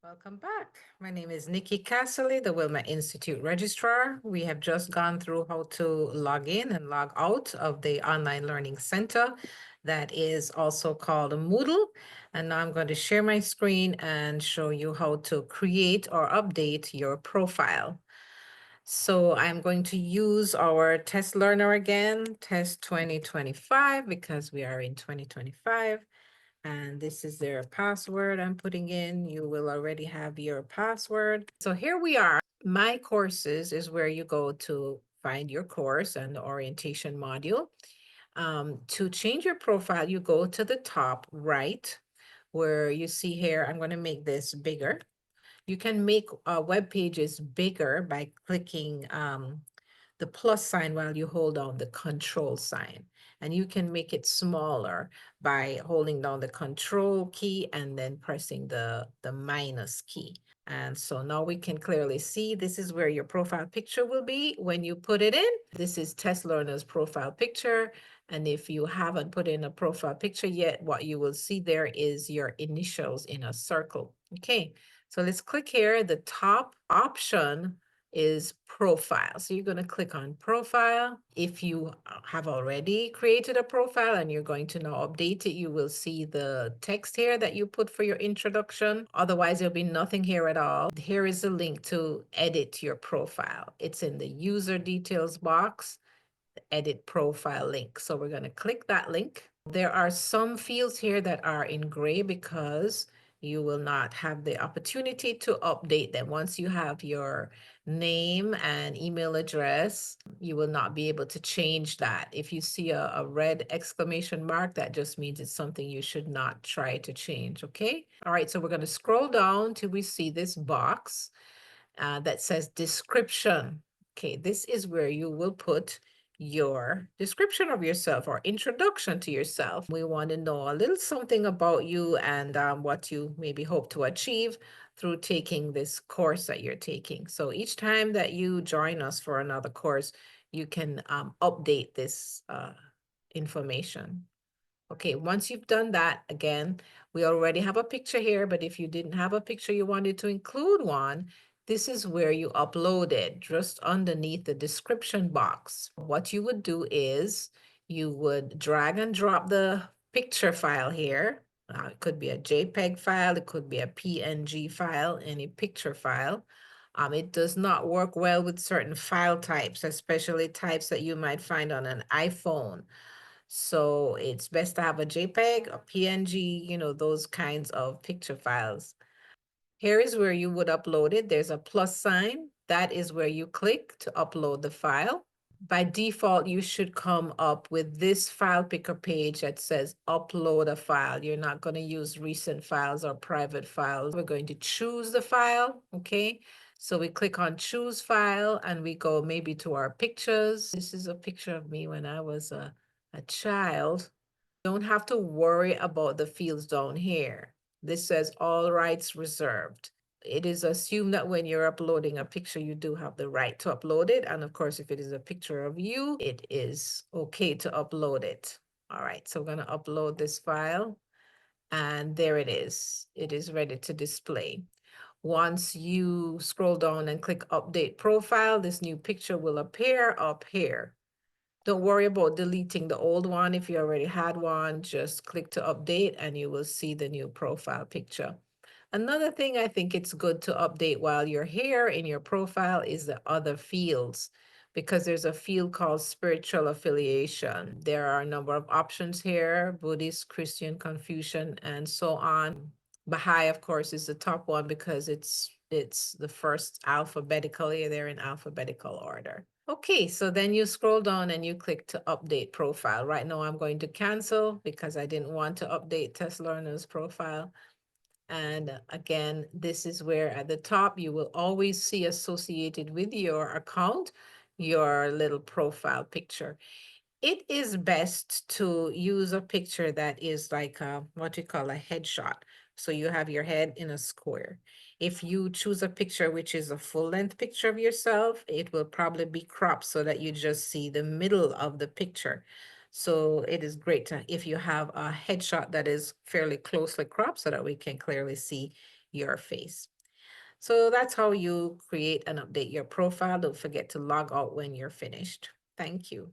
Welcome back. My name is Nikki Casserly, the Wilmette Institute Registrar. We have just gone through how to log in and log out of the Online Learning Center that is also called a Moodle. And now I'm going to share my screen and show you how to create or update your profile. So I'm going to use our test learner again, test 2025, because we are in 2025. And this is their password I'm putting in. You will already have your password. So here we are. My courses is where you go to find your course and the orientation module. To change your profile, you go to the top right where you see here, I'm going to make this bigger. You can make web pages bigger by clicking the plus sign while you hold down the control sign. And you can make it smaller by holding down the control key and then pressing the minus key. And so now we can clearly see this is where your profile picture will be when you put it in. This is Test Learner's profile picture. And if you haven't put in a profile picture yet, what you will see there is your initials in a circle. Okay, so let's click here. The top option is profile. So you're going to click on profile. If you have already created a profile and you're going to now update it, you will see the text here that you put for your introduction. Otherwise, there'll be nothing here at all. Here is a link to edit your profile. It's in the user details box, the edit profile link. So we're going to click that link. There are some fields here that are in gray because you will not have the opportunity to update them. Once you have your name and email address, you will not be able to change that. If you see a red exclamation mark, that just means it's something you should not try to change, okay? All right, so we're going to scroll down till we see this box that says description. Okay, this is where you will put your description of yourself or introduction to yourself. We want to know a little something about you and what you maybe hope to achieve through taking this course that you're taking. So each time that you join us for another course, you can update this information. Okay, once you've done that, again, we already have a picture here, but if you didn't have a picture, you wanted to include one, this is where you upload it, just underneath the description box. What you would do is you would drag and drop the picture file here. It could be a JPEG file, it could be a PNG file, any picture file. It does not work well with certain file types, especially types that you might find on an iPhone. So it's best to have a JPEG, a PNG, those kinds of picture files. Here is where you would upload it. There's a plus sign. That is where you click to upload the file. By default, you should come up with this file picker page that says upload a file. You're not going to use recent files or private files. We're going to choose the file, okay? So we click on choose file and we go maybe to our pictures. This is a picture of me when I was a child. Don't have to worry about the fields down here. This says all rights reserved. It is assumed that when you're uploading a picture, you do have the right to upload it. And of course, if it is a picture of you, it is okay to upload it. All right, so we're going to upload this file. And there it is. It is ready to display. Once you scroll down and click update profile, this new picture will appear up here. Don't worry about deleting the old one. If you already had one, just click to update and you will see the new profile picture. Another thing I think it's good to update while you're here in your profile is the other fields, because there's a field called spiritual affiliation. There are a number of options here: Buddhist, Christian, Confucian, and so on. Baha'i, of course, is the top one because it's the first alphabetically. They're in alphabetical order. Okay, so then you scroll down and you click to update profile. Right now I'm going to cancel because I didn't want to update Test Learner's profile. And again, this is where at the top you will always see associated with your account your little profile picture. It is best to use a picture that is like what we call a headshot. So you have your head in a square. If you choose a picture which is a full length picture of yourself, it will probably be cropped so that you just see the middle of the picture. So it is great if you have a headshot that is fairly closely cropped so that we can clearly see your face. So that's how you create and update your profile. Don't forget to log out when you're finished. Thank you.